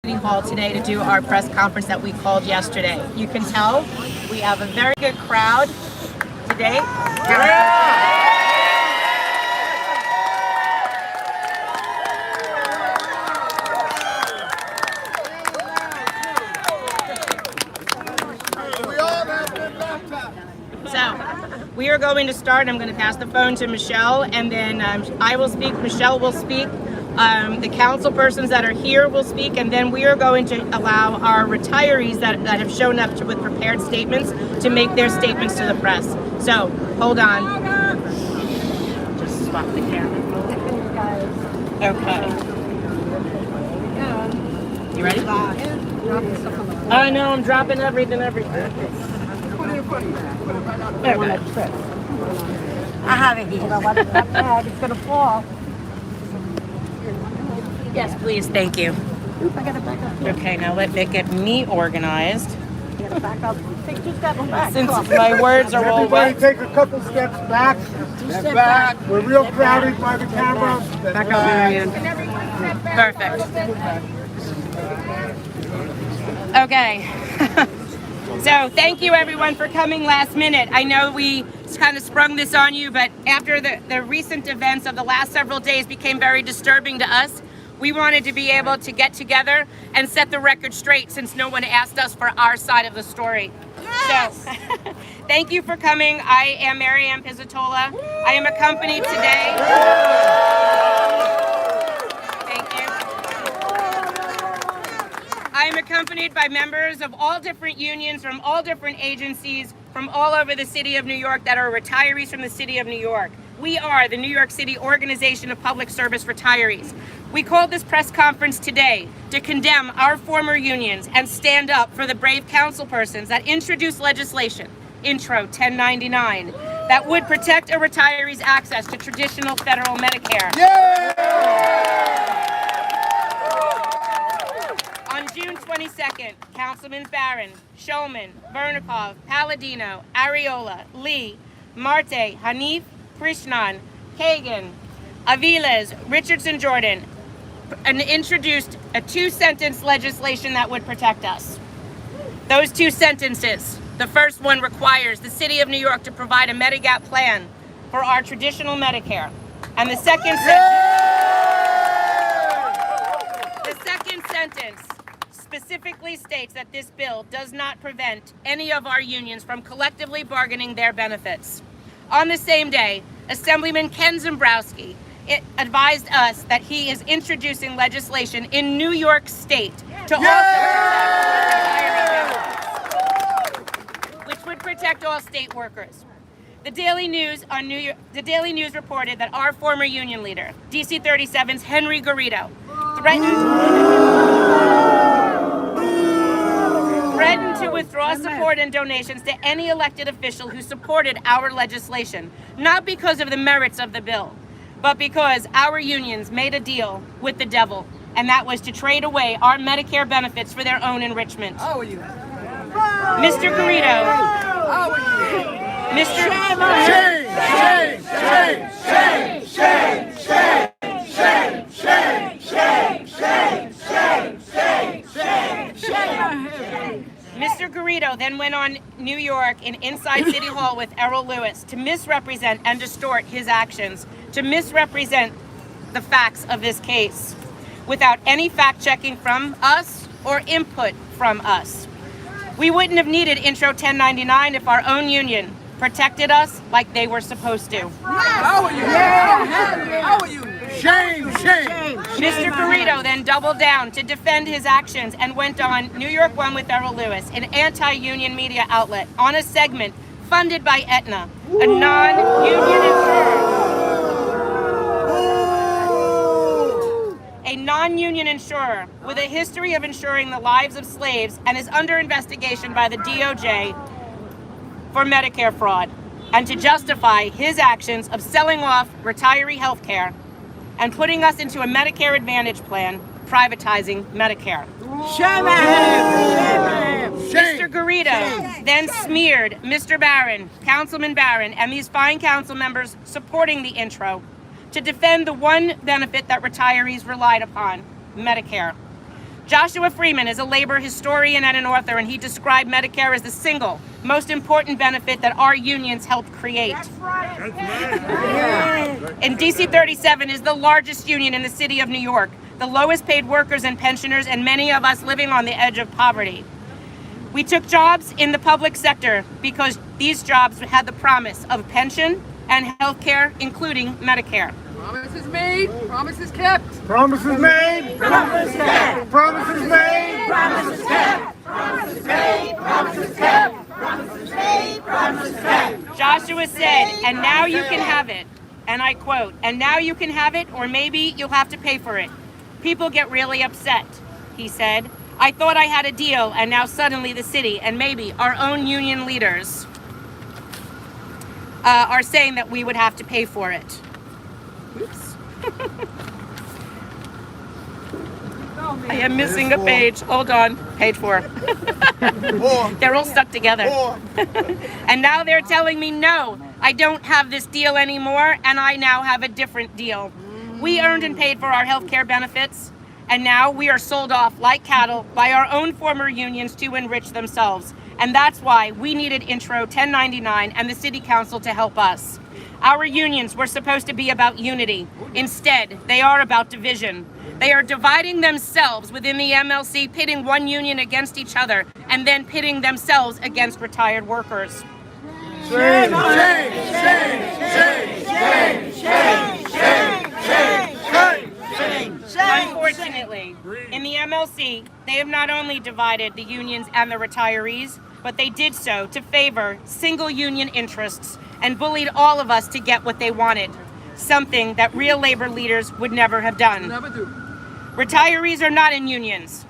City Hall today to do our press conference that we called yesterday. You can tell we have a very good crowd today. Yeah. So we are going to start. I'm going to pass the phone to Michelle, and then I will speak. Michelle will speak. The council persons that are here will speak, and then we are going to allow our retirees that have shown up with prepared statements to make their statements to the press. So hold on. Just swap the camera. Okay. You ready? I know, I'm dropping everything. I have it here. It's going to fall. Yes, please. Thank you. Oop, I got to back up. Okay, now let me get me organized. I got to back up. Take 2 steps back. Since my words are all Everybody wet. take a couple steps back. Step Back. We're real crowded by the camera. Back up, Marianne. Perfect. Okay. So thank you everyone for coming last minute. I know we kind of sprung this on you, but after the recent events of the last several days became very disturbing to us, we wanted to be able to get together and set the record straight since no one asked us for our side of the story. Yes! So thank you for coming. I am Marianne Pizzatola. I am accompanied today. Thank you. I am accompanied by members of all different unions from all different agencies from all over the city of New York that are retirees from the city of New York. We are the New York City Organization of Public Service Retirees. We called this press conference today to condemn our former unions and stand up for the brave councilpersons that introduced legislation, Intro 1099, that would protect a retiree's access to traditional federal Medicare. On June 22nd, Councilman Barron, Shulman, Vernikov, Paladino, Ariola, Lee, Marte, Hanif, Krishnan, Kagan, Aviles, Richardson Jordan, and introduced a 2-sentence legislation that would protect us. Those 2 sentences, the first one requires the city of New York to provide a Medigap plan for our traditional Medicare. And the second sentence specifically states that this bill does not prevent any of our unions from collectively bargaining their benefits. On the same day, Assemblyman Ken Zimbrowski advised us that he is introducing legislation in New York State to also protect retiree benefits, which would protect all state workers. The Daily News reported that our former union leader, DC 37's Henry Garrido, threatened to withdraw support and donations to any elected official who supported our legislation, not because of the merits of the bill, but because our unions made a deal with the devil, and that was to trade away our Medicare benefits for their own enrichment. How are you? Mr. Garrido. How are you? Mr. Mr. Garrido then went on New York in Inside City Hall with Errol Lewis to misrepresent and distort his actions, to misrepresent the facts of this case without any fact-checking from us or input from us. We wouldn't have needed Intro 1099 if our own union protected us like they were supposed to. How are you? How are you? Shame. Mr. Garrido then doubled down to defend his actions and went on New York One with Errol Lewis, an anti-union media outlet, on a segment funded by Aetna, a non-union insurer. A non-union insurer with a history of insuring the lives of slaves and is under investigation by the DOJ for Medicare fraud, and to justify his actions of selling off retiree health care and putting us into a Medicare Advantage plan, privatizing Medicare. Shame. Mr. Garrido then smeared Mr. Barron, Councilman Barron, and these fine council members supporting the intro to defend the one benefit that retirees relied upon, Medicare. Joshua Freeman is a labor historian and an author, and he described Medicare as the single most important benefit that our unions helped create. That's right. And DC 37 is the largest union in the city of New York, the lowest paid workers and pensioners, and many of us living on the edge of poverty. We took jobs in the public sector because these jobs had the promise of pension and health care, including Medicare. Promises made, promises kept. Promises made. Promises kept. Promises made. Promises kept. Promises made. Promises kept. Promises made. Promises kept. Joshua said, and now you can have it. And I quote, and now you can have it, or maybe you'll have to pay for it. People get really upset, he said. I thought I had a deal, and now suddenly the city and maybe our own union leaders are saying that we would have to pay for it. Oops. I am missing a page. Hold on. Page 4. They're all stuck together. And now they're telling me, no, I don't have this deal anymore, and I now have a different deal. We earned and paid for our health care benefits, and now we are sold off like cattle by our own former unions to enrich themselves. And that's why we needed Intro 1099 and the City Council to help us. Our unions were supposed to be about unity. Instead, they are about division. They are dividing themselves within the MLC, pitting one union against each other, and then pitting themselves against retired workers. Shame, shame, shame, shame, shame, shame, shame, shame. Unfortunately, in the MLC, they have not only divided the unions and the retirees, but they did so to favor single union interests and bullied all of us to get what they wanted, something that real labor leaders would never have done. Never do. Retirees are not in unions.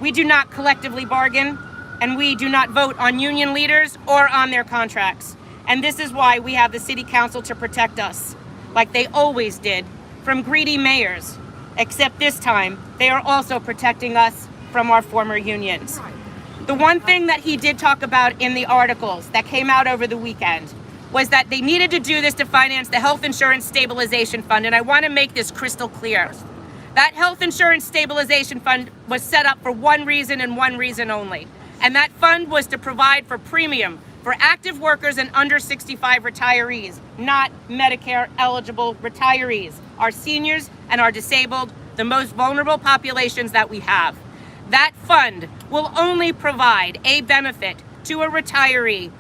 We do not collectively bargain, and we do not vote on union leaders or on their contracts. And this is why we have the City Council to protect us, like they always did, from greedy mayors. Except this time, they are also protecting us from our former unions. The one thing that he did talk about in the articles that came out over the weekend was that they needed to do this to finance the Health Insurance Stabilization Fund, and I want to make this crystal clear. That Health Insurance Stabilization Fund was set up for one reason and one reason only, and that fund was to provide for premium for active workers and under 65 retirees, not Medicare eligible retirees, our seniors and our disabled, the most vulnerable populations that we have. That fund will only provide a benefit to a retiree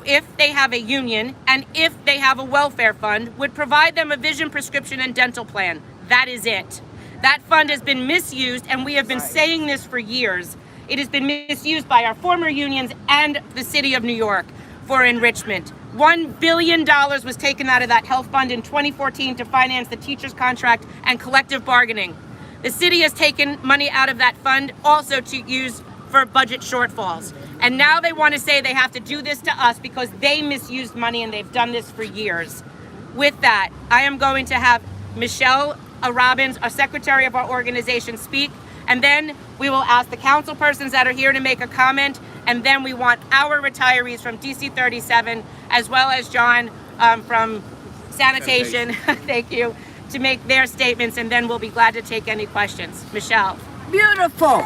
if they have a union and if they have a welfare fund, would provide them a vision, prescription, and dental plan. That is it. That fund has been misused, and we have been saying this for years. It has been misused by our former unions and the city of New York for enrichment. $1 billion was taken out of that health fund in 2014 to finance the teacher's contract and collective bargaining. The city has taken money out of that fund also to use for budget shortfalls. And now they want to say they have to do this to us because they misused money, and they've done this for years. With that, I am going to have Michelle Robbins, our secretary of our organization, speak, and then we will ask the council persons that are here to make a comment, and then we want our retirees from DC 37, as well as John from sanitation, thank you, to make their statements, and then we'll be glad to take any questions. Michelle. Beautiful.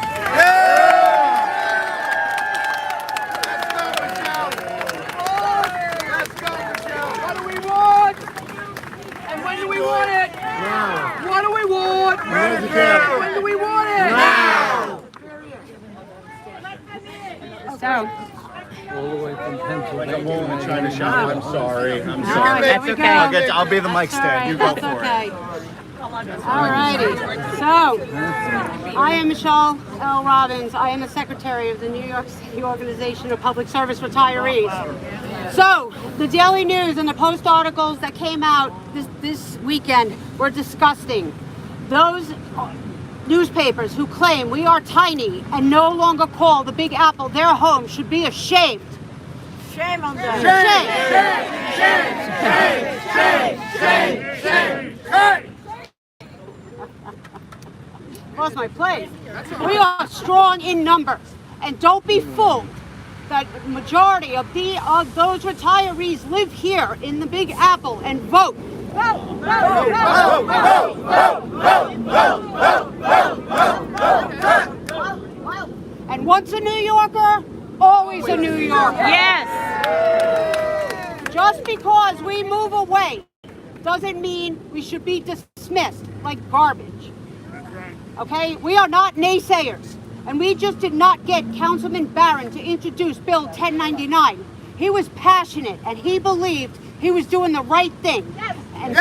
When do we want it? Now. What do we want? Medicare. When do we want it? Now. So, All the way from Pennsylvania. I'm only trying to shout. I'm sorry. I'm that's sorry. okay. I'll be the mic stand. You go for it. Alrighty, so I am Michelle L. Robbins. I am the secretary of the New York City Organization of Public Service Retirees. So the Daily News and the Post articles that came out this weekend were disgusting. Those newspapers who claim we are tiny and no longer call the Big Apple their home should be ashamed. Shame on them. Lost my place. We are strong in numbers, and don't be fooled that the majority of those retirees live here in the Big Apple and vote And once a New Yorker, always a New Yorker. Yes. Just because we move away doesn't mean we should be dismissed like garbage. Okay? We are not naysayers. And we just did not get Councilman Barron to introduce Bill 1099. He was passionate and he believed he was doing the right thing. And,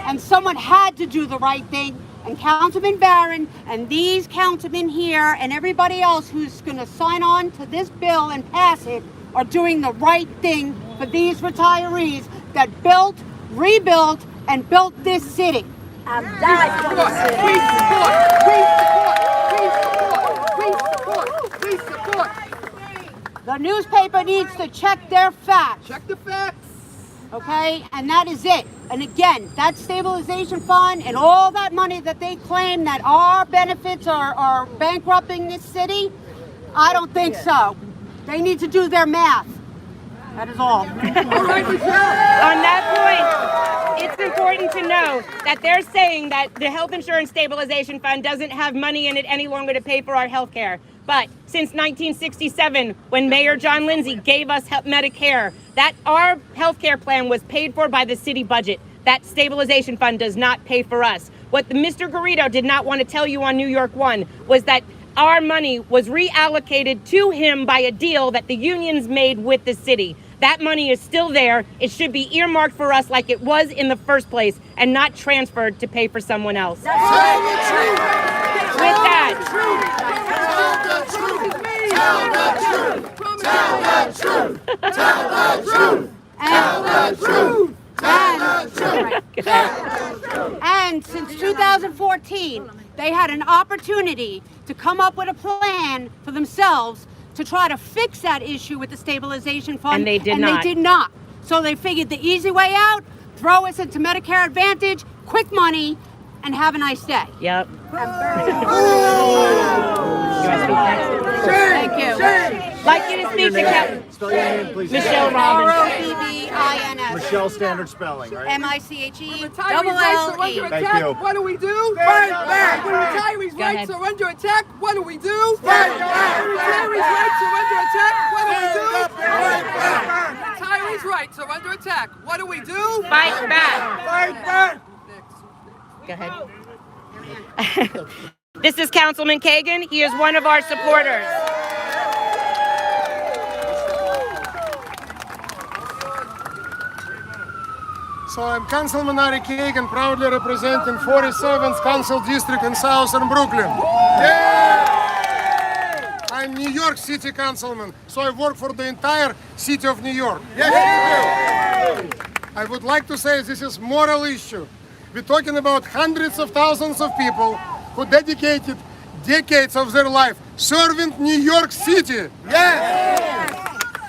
and someone had to do the right thing. And Councilman Barron and these councilmen here and everybody else who's going to sign on to this bill and pass it are doing the right thing for these retirees that built, rebuilt, and built this city. We support. The newspaper needs to check their facts. Check the facts. Okay, and that is it. And again, that stabilization fund and all that money that they claim that our benefits are bankrupting this city, I don't think so. They need to do their math. That is all. All right, Michelle. On that point, it's important to know that they're saying that the Health Insurance Stabilization Fund doesn't have money in it any longer to pay for our health care. But since 1967, when Mayor John Lindsay gave us Medicare, that our health care plan was paid for by the city budget. That stabilization fund does not pay for us. What Mr. Garrido did not want to tell you on New York One was that our money was reallocated to him by a deal that the unions made with the city. That money is still there. It should be earmarked for us like it was in the first place and not transferred to pay for someone else. With that, And since 2014, they had an opportunity to come up with a plan for themselves to try to fix that issue with the stabilization fund. And they did They did not. So they figured the easy way out, throw us into Medicare Advantage, quick money, and have a nice day. yep. Thank you. Like you to speak to Spell your name, please. Michelle Robbins. Robbins. Michelle standard spelling, right? MICHE Retirees' rights are under LLE. Thank attack. you. What do we do? Fight back. When retirees' Go ahead. rights are under attack, what do we do? Fight back. When retirees' rights are under attack, what do we do? Fight back. Retirees' rights are under attack. What do we do? Fight back. Fight back! Go ahead. This is Councilman Kagan. He is one of our supporters. So I'm Councilman Ari Kagan, proudly representing 47th Council District in Southern Brooklyn. I'm New York City Councilman, so I work for the entire city of New York. I would like to say this is a moral issue. We're talking about hundreds of thousands of people who dedicated decades of their life serving New York City.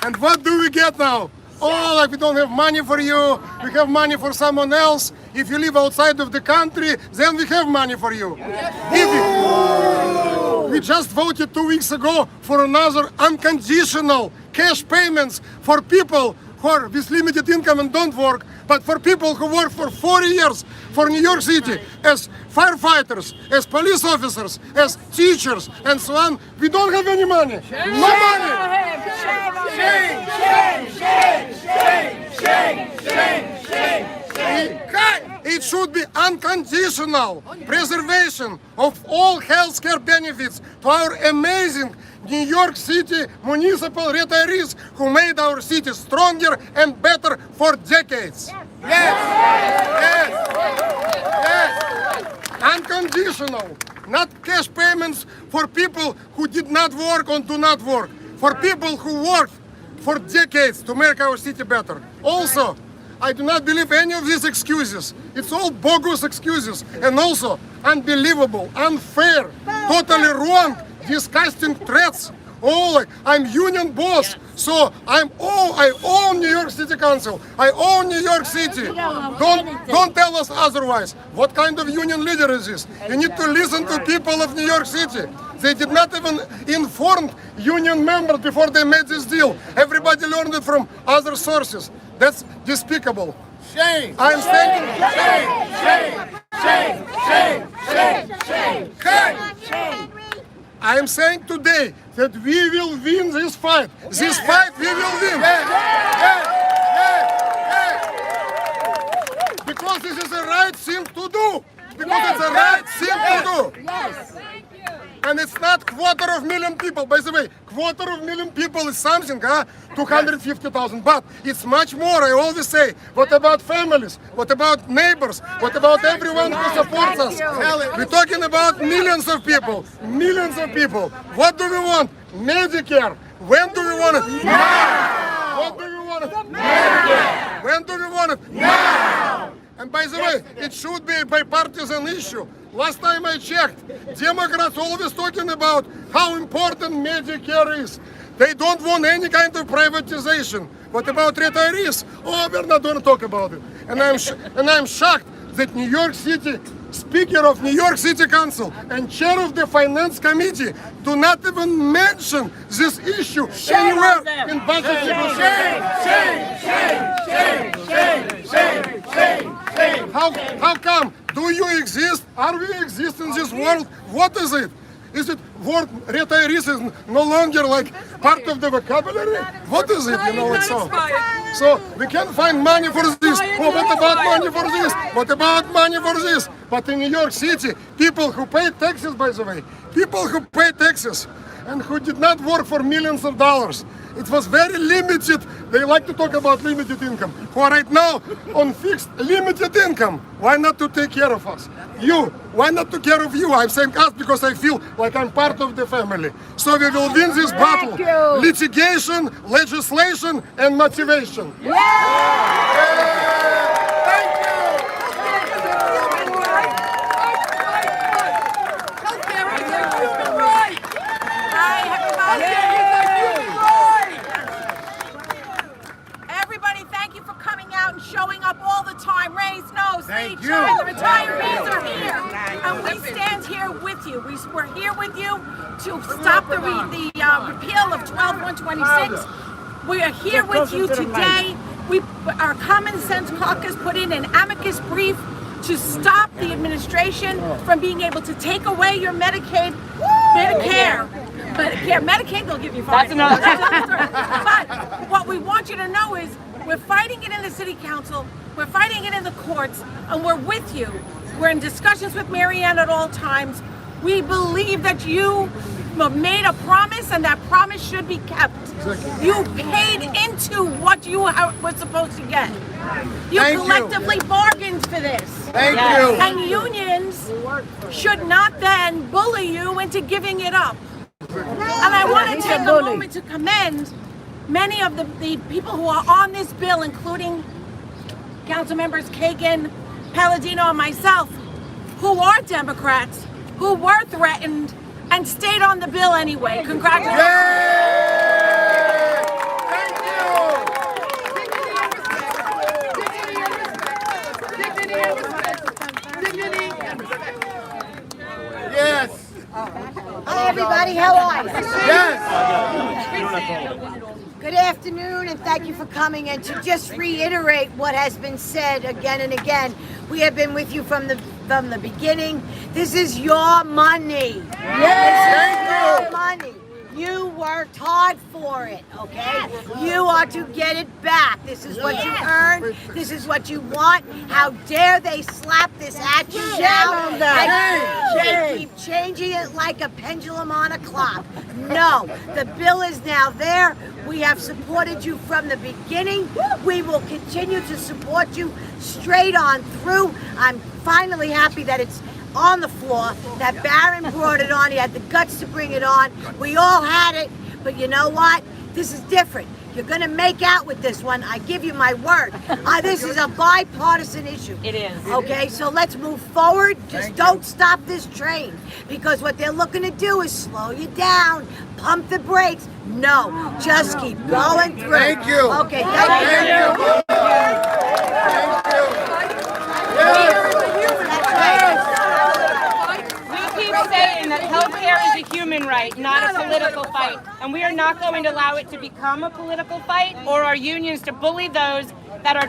And what do we get now? Oh, like we don't have money for you, we have money for someone else. If you live outside of the country, then we have money for you. We just voted 2 weeks ago for another unconditional cash payments for people who are with limited income and don't work, but for people who work for 40 years for New York City as firefighters, as police officers, as teachers, and so on. We don't have any money. No money. It should be unconditional preservation of all healthcare benefits to our amazing New York City municipal retirees who made our city stronger and better for decades. Yes. Unconditional, not cash payments for people who did not work or do not work, for people who worked for decades to make our city better. Also, I do not believe any of these excuses. It's all bogus excuses and also unbelievable, unfair, totally wrong, disgusting threats. Oh, like I'm union boss, so I own New York City Council. I own New York City. Don't tell us otherwise. What kind of union leader is this? You need to listen to people of New York City. They did not even inform union members before they made this deal. Everybody learned it from other sources. That's despicable. Shame. I'm saying, I am saying today that we will win this fight. This fight we will win. Because this is the right thing to do. Because it's the right thing to do. Yes. And it's not 250,000 people. By the way, 250,000 people is something, huh? 250,000. But it's much more. I always say, what about families? What about neighbors? What about everyone who supports us? We're talking about millions of people. Millions of people. What do we want? Medicare. When do we want it? Now. What do we want it? Now. When do we want it? Now. And by the way, it should be a bipartisan issue. Last time I checked, Democrats always talking about how important Medicare is. They don't want any kind of privatization. What about retirees? Oh, we're not going to talk about it. And I'm shocked that New York City, Speaker of New York City Council and Chair of the Finance Committee do not even mention this issue anywhere in budget negotiations. How come? Do you exist? Are we exist in this world? What is it? Is it word retirees is no longer like part of the vocabulary? What is it? You know, it's so we can find money for this. Oh, what about money for this? What about money for this? But in New York City, people who pay taxes, by the way, people who pay taxes and who did not work for millions of dollars, it was very limited. They like to talk about limited income. Who are right now on fixed limited income. Why not to take care of us? You. Why not to care of you? I'm saying us because I feel like I'm part of the family. So we will win this battle. Litigation, legislation, and motivation. Everybody, thank you for coming out and showing up all the time. Raise no, say joy. The retirees are here, and we stand here with you. We're here with you to stop the repeal of 12-126. We are here with you today. Our Common Sense Caucus put in an amicus brief to stop the administration from being able to take away your Medicare. Medicaid, they'll give you $5. That's another. But what we want you to know is we're fighting it in the city council, we're fighting it in the courts, and we're with you. We're in discussions with Marianne at all times. We believe that you made a promise and that promise should be kept. You paid into what you were supposed to get. You collectively bargained for this. Thank you. And unions should not then bully you into giving it up. And I want to take a moment to commend many of the people who are on this bill, including council members Kagan, Paladino, and myself, who are Democrats, who were threatened and stayed on the bill anyway. Congratulations. Yes. Hi everybody, how are you? Yes. Good afternoon and thank you for coming. And to just reiterate what has been said again and again, we have been with you from the beginning. This is your money. Yes. This is Thank your you. money. You worked hard for it, okay? You are to get it back. This is what you earned. This is what you want. How dare they slap this at you now and keep changing it like a pendulum on a clock. No, the bill is now there. We have supported you from the beginning. We will continue to support you straight on through. I'm finally happy that it's on the floor, that Barron brought it on. He had the guts to bring it on. We all had it, but you know what? This is different. You're going to make out with this one. I give you my word. This is a bipartisan issue. It is. Okay, so let's move forward. Just don't stop this train, because what they're looking to do is slow you down, pump the brakes. No, just keep going through. Thank you. Okay, thank you. Saying that healthcare is a human right, not a political fight. And we are not going to allow it to become a political fight or our unions to bully those that are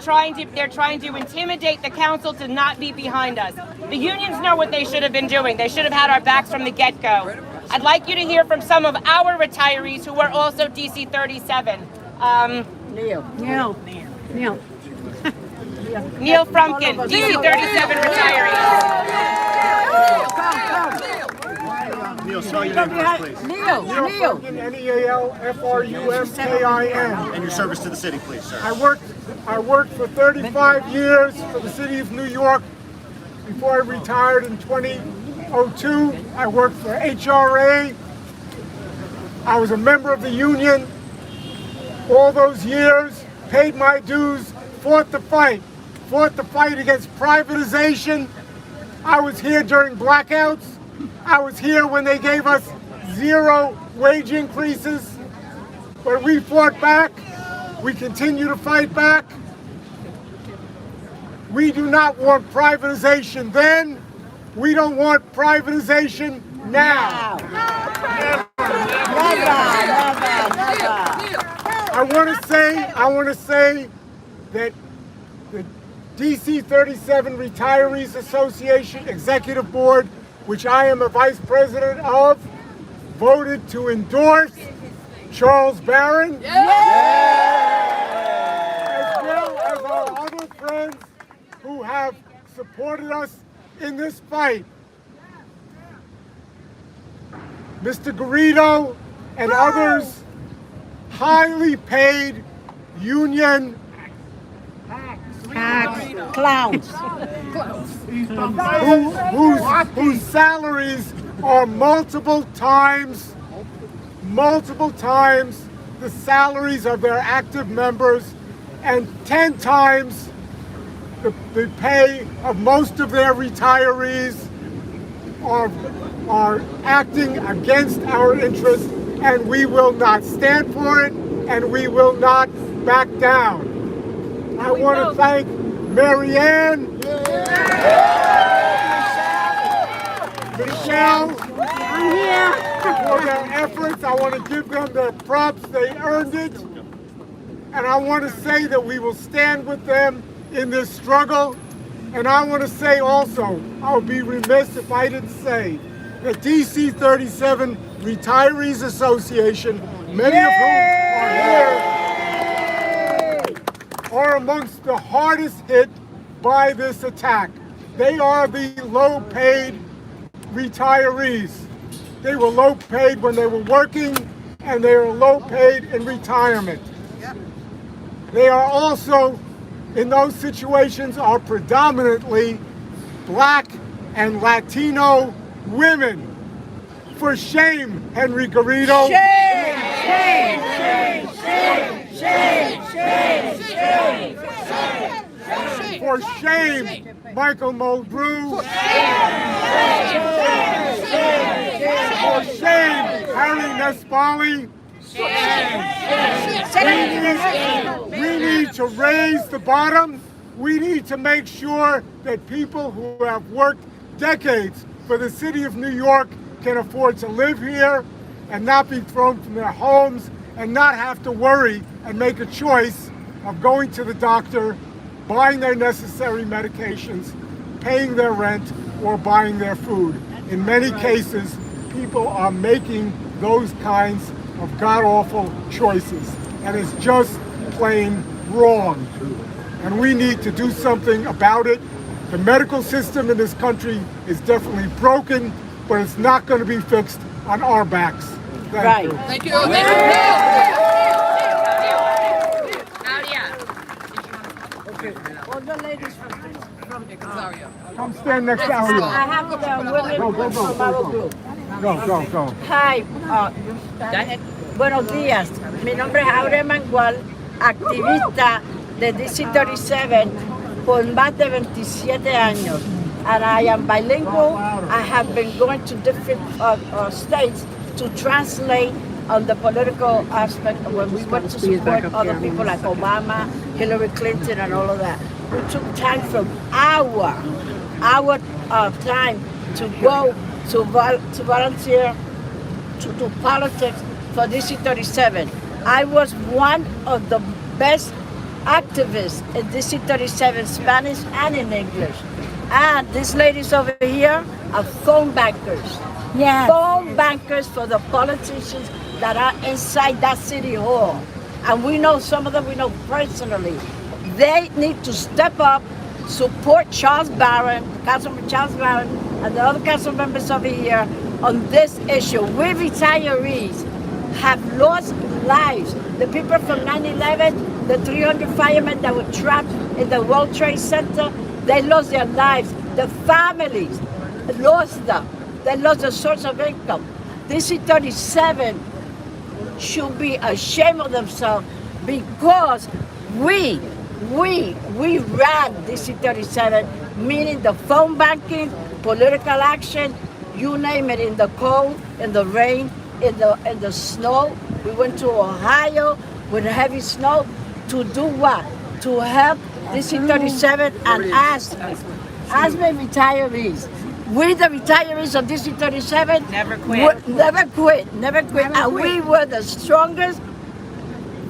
they're trying to intimidate the council to not be behind us. The unions know what they should have been doing. They should have had our backs from the get-go. I'd like you to hear from some of our retirees who are also DC 37. Neil Frumpkin, DC 37 retiree. Neil, spell your name first, please. Neil Frumpkin, And your service to the city, please, sir. I worked for 35 years for the city of New York before I retired in 2002. I worked for HRA. I was a member of the union all those years, paid my dues, fought the fight against privatization. I was here during blackouts. I was here when they gave us 0 wage increases, but we fought back. We continue to fight back. We do not want privatization then. We don't want privatization now. I want to say that the DC 37 Retirees Association Executive Board, which I am a vice president of, voted to endorse Charles Barron, as well as our other friends who have supported us in this fight. Mr. Garrido and others, highly paid union Clowns. whose salaries are multiple times the salaries of their active members and 10 times the pay of most of their retirees are acting against our interests, and we will not stand for it, and we will not back down. I want to thank Marianne, Michelle, for their efforts. I want to give them their props. They earned it. And I want to say that we will stand with them in this struggle. And I want to say also, I would be remiss if I didn't say that DC 37 Retirees Association, many of whom are here, are amongst the hardest hit by this attack. They are the low-paid retirees. They were low-paid when they were working, and they are low-paid in retirement. They are also, in those situations, are predominantly Black and Latino women. For shame, Henry Garrido. Shame, shame, shame, shame, shame, shame, shame. For shame, Michael Mulgrew. For shame, Harry Nespoli. We need to raise the bottom. We need to make sure that people who have worked decades for the city of New York can afford to live here and not be thrown from their homes and not have to worry and make a choice of going to the doctor, buying their necessary medications, paying their rent, or buying their food. In many cases, people are making those kinds of god-awful choices, and it's just plain wrong. And we need to do something about it. The medical system in this country is definitely broken, but it's not going to be fixed on our backs. Thank you. Thank you. All the ladies from Come stand next to Ariola. I have the women from our group. Go. Hi, buenos días. Mi nombre es Aure Mangual, activista de DC 37 por más de 27 años. And I am bilingual. I have been going to different states to translate on the political aspect when we went to support other people like Obama, Hillary Clinton, and all of that. We took time from our time to go to volunteer to do politics for DC 37. I was one of the best activists in DC 37 Spanish and in English. And these ladies over here are phone bankers. Yes. Phone bankers for the politicians that are inside that city hall. And we know some of them, we know personally. They need to step up, support Charles Barron, Councilman Charles Barron, and the other council members over here on this issue. We retirees have lost lives. The people from 9/11, the 300 firemen that were trapped in the World Trade Center, they lost their lives. The families lost them. They lost the source of income. DC 37 should be ashamed of themselves because we ran DC 37, meaning the phone banking, political action, you name it, in the cold, in the rain, in the snow. We went to Ohio with heavy snow to do what? To help DC 37 and as my retirees. We, the retirees of DC 37, Never quit. Never quit. And we were the strongest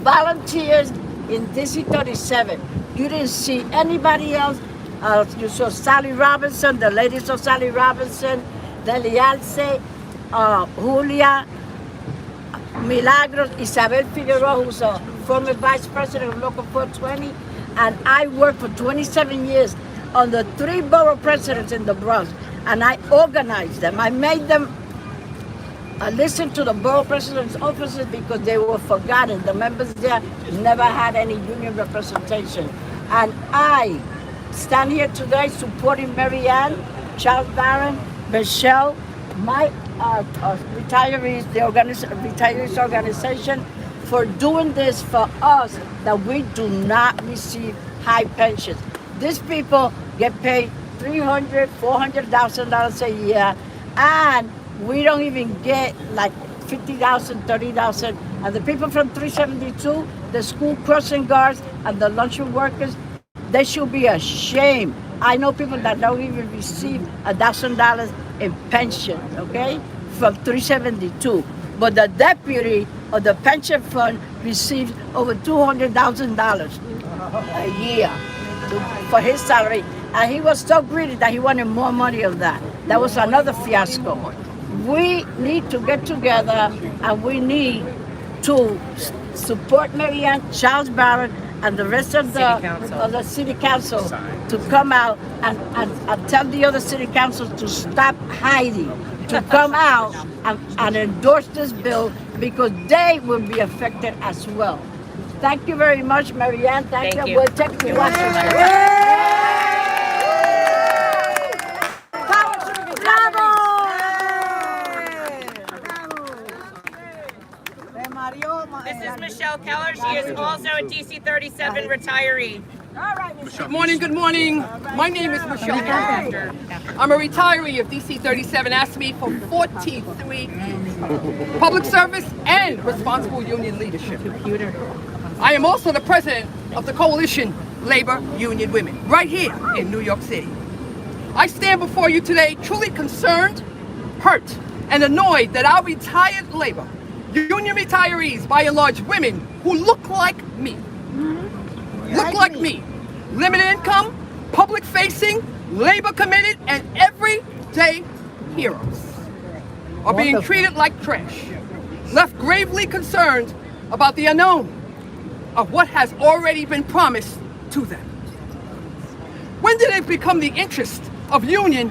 volunteers in DC 37. You didn't see anybody else. You saw Sally Robinson, the ladies of Sally Robinson, Delialce, Julia, Milagros, Isabel Figueroa, who's a former vice president of Local 420. And I worked for 27 years on the 3 borough presidents in the Bronx. And I organized them. I made them listen to the borough president's offices because they were forgotten. The members there never had any union representation. And I stand here today supporting Mary Ann, Charles Barron, Michelle, my retirees, the retirees organization, for doing this for us, that we do not receive high pensions. These people get paid $300,000, $400,000 a year, and we don't even get like $50,000, $30,000. And the people from 372, the school crossing guards and the lunchroom workers, they should be ashamed. I know people that don't even receive $1,000 in pension, okay, from 372. But the deputy of the pension fund receives over $200,000 a year for his salary. And he was so greedy that he wanted more money of that. That was another fiasco. We need to get together and we need to support Mary Ann, Charles Barron, and the rest of the city council to come out and tell the other city councils to stop hiding, to come out and endorse this bill because they will be affected as well. Thank you very much, Mary Ann. Thank you. We'll take the Washington. This is Michelle Keller. She is also a DC 37 retiree. Good morning. My name is Michelle Keller. I'm a retiree of DC 37, asked me for 43 years. Public service and responsible union leadership. I am also the president of the Coalition Labor Union Women, right here in New York City. I stand before you today truly concerned, hurt, and annoyed that our retired labor, union retirees, by and large women who look like me, limited income, public facing, labor committed, and everyday heroes, are being treated like trash, left gravely concerned about the unknown of what has already been promised to them. When did it become the interest of union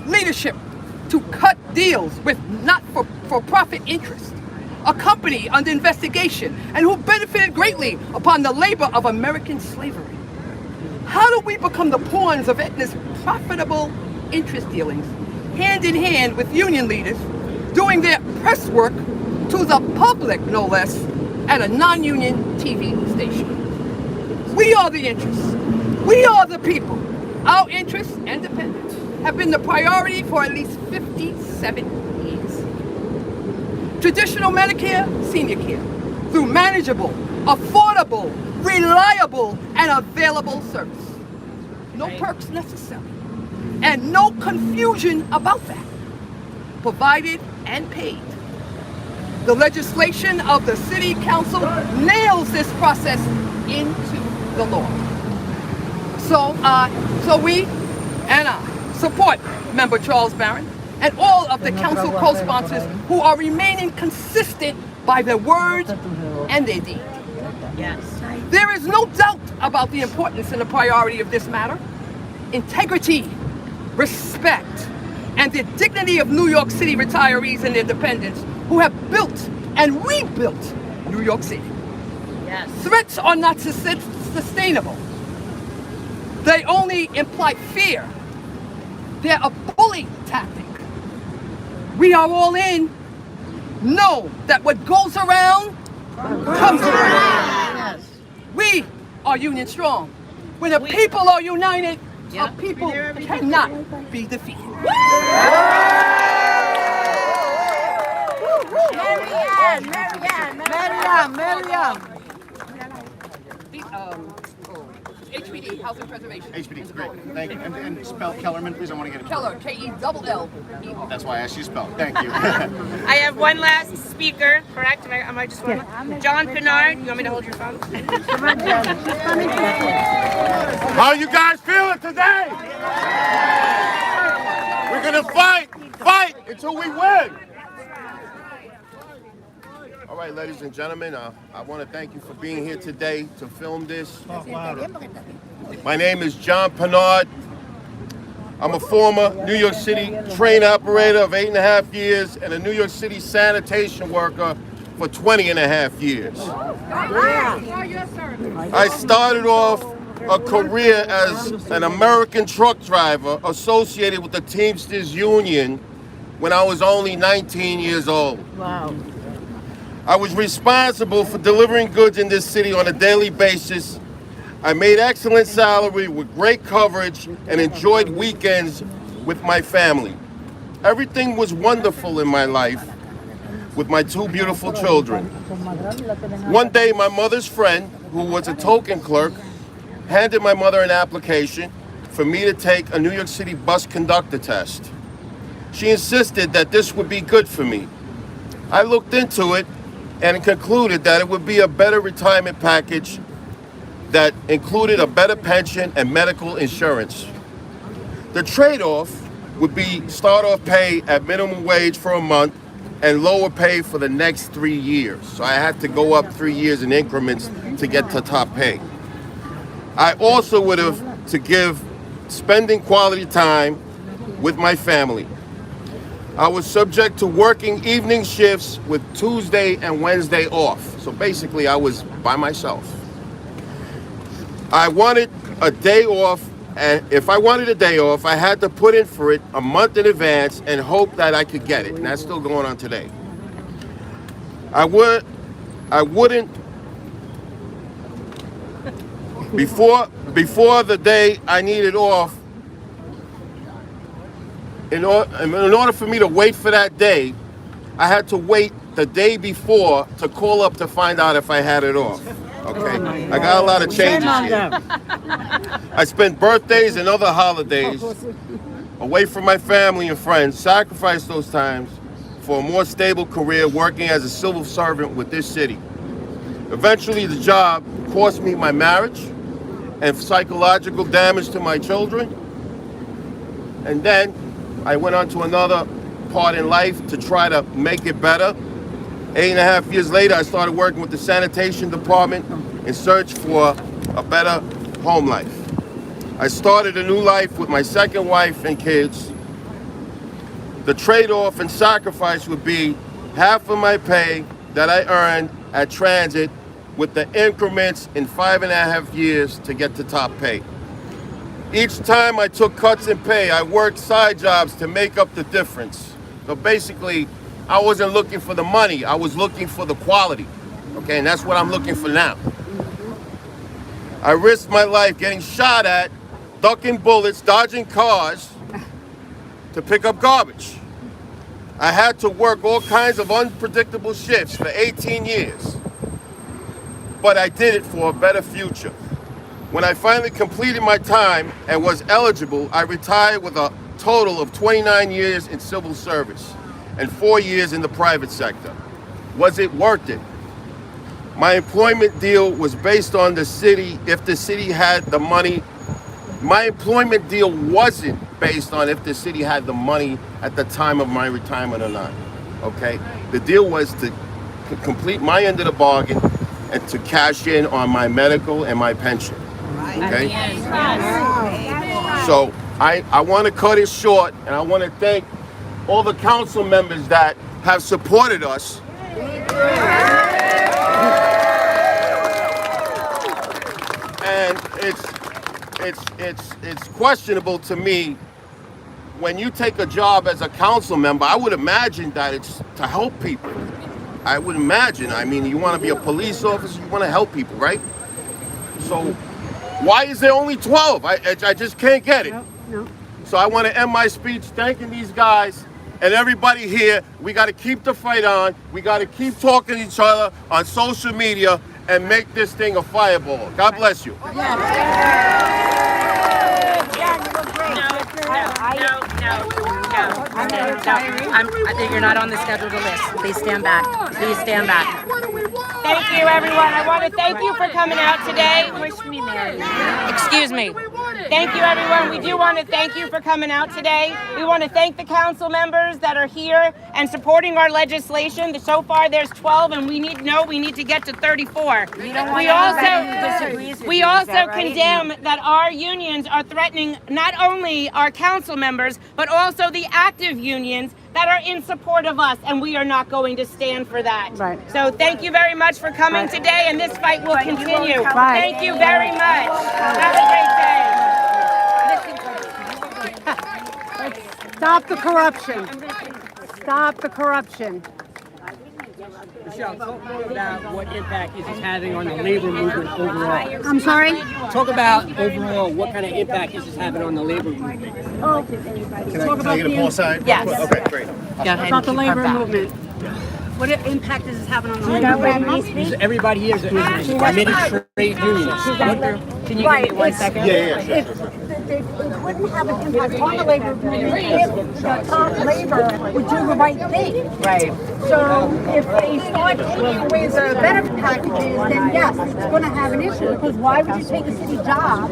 leadership to cut deals with not-for-profit interests, a company under investigation and who benefited greatly upon the labor of American slavery? How do we become the pawns of Aetna's profitable interest dealings, hand in hand with union leaders doing their press work to the public, no less, at a non-union TV station? We are the interests. We are the people. Our interests and dependents have been the priority for at least 57 years. Traditional Medicare, senior care, through manageable, affordable, reliable, and available service. No perks necessary, and no confusion about that. Provided and paid. The legislation of the City Council nails this process into the law. So we and I support Member Charles Barron and all of the council co-sponsors who are remaining consistent by their words and their deed. Yes. There is no doubt about the importance and the priority of this matter. Integrity, respect, and the dignity of New York City retirees and their dependents who have built and rebuilt New York City. Yes. Threats are not sustainable. They only imply fear. They're a bully tactic. We are all in. Know that what goes around comes around. Yes. We are union strong. When the people are united, our people cannot be defeated. Marianne. HPD, Housing Preservation. HPD, great. Thank you. And spell Kellerman, please. I want to get it. Keller, K-E-double-L-E-R. That's why I asked you to spell. Thank you. I have one last speaker, correct? Am I just one? John Pinard, you want me to hold your phone? How you guys feeling today? We're gonna fight until we win. All right, ladies and gentlemen, I want to thank you for being here today to film this. My name is John Pinard. I'm a former New York City train operator of 8.5 years and a New York City sanitation worker for 20.5 years. I started off a career as an American truck driver associated with the Teamsters Union when I was only 19 years old. Wow. I was responsible for delivering goods in this city on a daily basis. I made excellent salary with great coverage and enjoyed weekends with my family. Everything was wonderful in my life with my two beautiful children. One day, my mother's friend, who was a token clerk, handed my mother an application for me to take a New York City bus conductor test. She insisted that this would be good for me. I looked into it and concluded that it would be a better retirement package that included a better pension and medical insurance. The trade-off would be start-off pay at minimum wage for a month and lower pay for the next 3 years. So I had to go up 3 years in increments to get to top pay. I also would have to give spending quality time with my family. I was subject to working evening shifts with Tuesday and Wednesday off. So basically I was by myself. I wanted a day off, and if I wanted a day off, I had to put in for it a month in advance and hope that I could get it. And that's still going on today. I wouldn't, before the day I needed off, in order for me to wait for that day, I had to wait the day before to call up to find out if I had it off. Okay, I got a lot of changes here. I spent birthdays and other holidays away from my family and friends, sacrificed those times for a more stable career working as a civil servant with this city. Eventually, the job cost me my marriage and psychological damage to my children. And then I went on to another part in life to try to make it better. 8.5 years later, I started working with the sanitation department in search for a better home life. I started a new life with my second wife and kids. The trade-off and sacrifice would be half of my pay that I earned at transit with the increments in 5.5 years to get to top pay. Each time I took cuts in pay, I worked side jobs to make up the difference. So basically, I wasn't looking for the money, I was looking for the quality. Okay, and that's what I'm looking for now. I risked my life getting shot at, ducking bullets, dodging cars to pick up garbage. I had to work all kinds of unpredictable shifts for 18 years. But I did it for a better future. When I finally completed my time and was eligible, I retired with a total of 29 years in civil service and 4 years in the private sector. Was it worth it? My employment deal was based on the city, if the city had the money. My employment deal wasn't based on if the city had the money at the time of my retirement or not, okay? The deal was to complete my end of the bargain and to cash in on my medical and my pension, okay? So I want to cut it short, and I want to thank all the council members that have supported us. And it's questionable to me when you take a job as a council member. I would imagine that it's to help people. I would imagine. I mean, you want to be a police officer, you want to help people, right? So why is there only 12? I just can't get it. No. So I want to end my speech thanking these guys and everybody here. We got to keep the fight on. We got to keep talking to each other on social media and make this thing a fireball. God bless you. You're not on the scheduled list. Please stand back. Please stand back. Thank you, everyone. I want to thank you for coming out today. Wish me merry. Excuse me. Thank you, everyone. We do want to thank you for coming out today. We want to thank the council members that are here and supporting our legislation. So far, there's 12, and we need to get to 34. We also condemn that our unions are threatening not only our council members, but also the active unions that are in support of us, and we are not going to stand for that. Right. So thank you very much for coming today, and this fight will continue. Thank you very much. Have a great day. Stop the corruption. Stop the corruption. Michelle, talk about what impact is this having on the labor movement overall. I'm sorry? Talk about overall what kind of impact is this having on the labor movement. Can I get a pause sign? Yes. Okay, great. About the labor movement. What impact does this have on the labor movement? Everybody here is a committed trade unionist. Can you give me 1 second? Yeah. It wouldn't have an impact on the labor movement if the top labor would do the right thing. Right. So if they start taking away the benefit packages, then yes, it's going to have an issue. Because why would you take a city job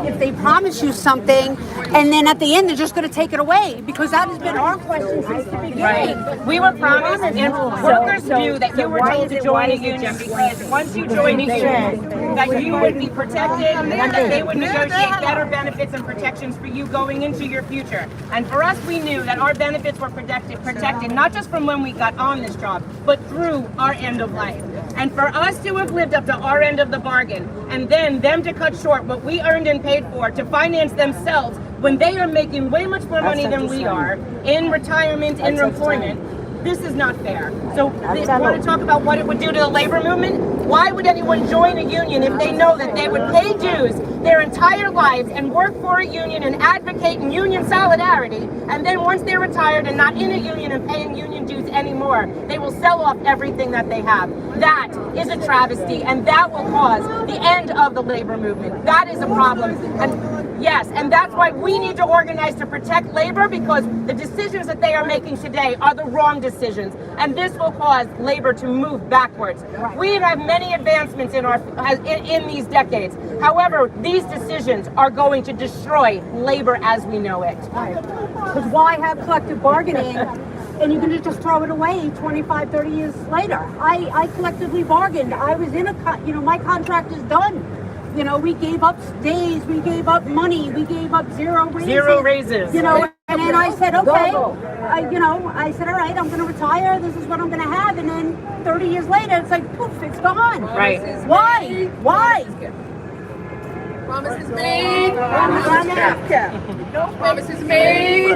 if they promise you something and then at the end they're just going to take it away? Because that has been our question since the beginning. Right. We were promised, and workers knew that you were told to join a union because once you joined a union, that you would be protected and that they would negotiate better benefits and protections for you going into your future. And for us, we knew that our benefits were protected not just from when we got on this job, but through our end of life. And for us to have lived up to our end of the bargain, and then them to cut short what we earned and paid for to finance themselves when they are making way much more money than we are in retirement, in employment, this is not fair. So want to talk about what it would do to the labor movement? Why would anyone join a union if they know that they would pay dues their entire lives and work for a union and advocate in union solidarity, and then once they're retired and not in a union and paying union dues anymore, they will sell off everything that they have? That is a travesty, and that will cause the end of the labor movement. That is a problem. And yes, and that's why we need to organize to protect labor, because the decisions that they are making today are the wrong decisions, and this will cause labor to move backwards. We have had many advancements in these decades. However, these decisions are going to destroy labor as we know it. Because why have collective bargaining and you can just throw it away 25, 30 years later? I collectively bargained. I was in my contract is done. You know, we gave up days, we gave up money, we gave up zero raises. You know, and then I said, okay, I said, all right, I'm going to retire. This is what I'm going to have. And then 30 years later, it's like, poof, it's gone. Right. Why? Promises made. Promises made.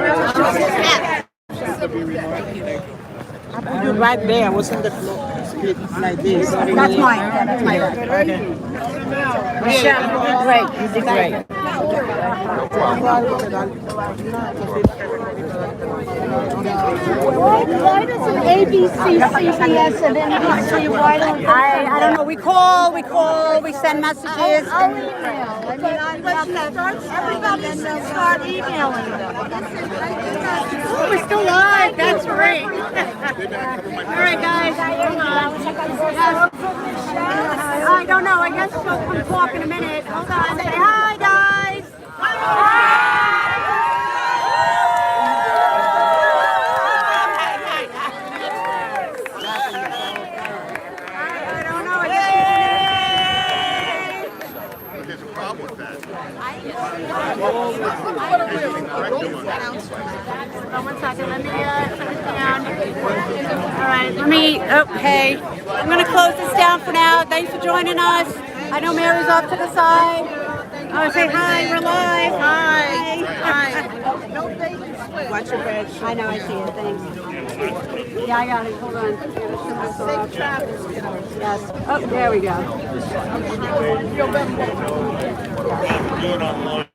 Right there, was in the split like this. That's mine. That's my bag. Michelle, you did great. You did great. Why does an ABC, CBS, and NBC, why don't I don't know. We call, we send messages. I'll email. Everybody should start emailing them. Oh, we're still live. That's great. All right, guys. I don't know. I guess she'll come talk in a minute. Hold on. Say hi, guys. I don't know. There's a problem with that. One second. Let me shut this down. All right. Hey. I'm going to close this down for now. Thanks for joining us. I know Mary's off to the side. Oh, say hi. We're live. Hi. Watch your bed. I know. I see it. Thanks. Yeah, I got it. Hold on. Safe travels, kiddo. Yes. Oh, there we go. Good online.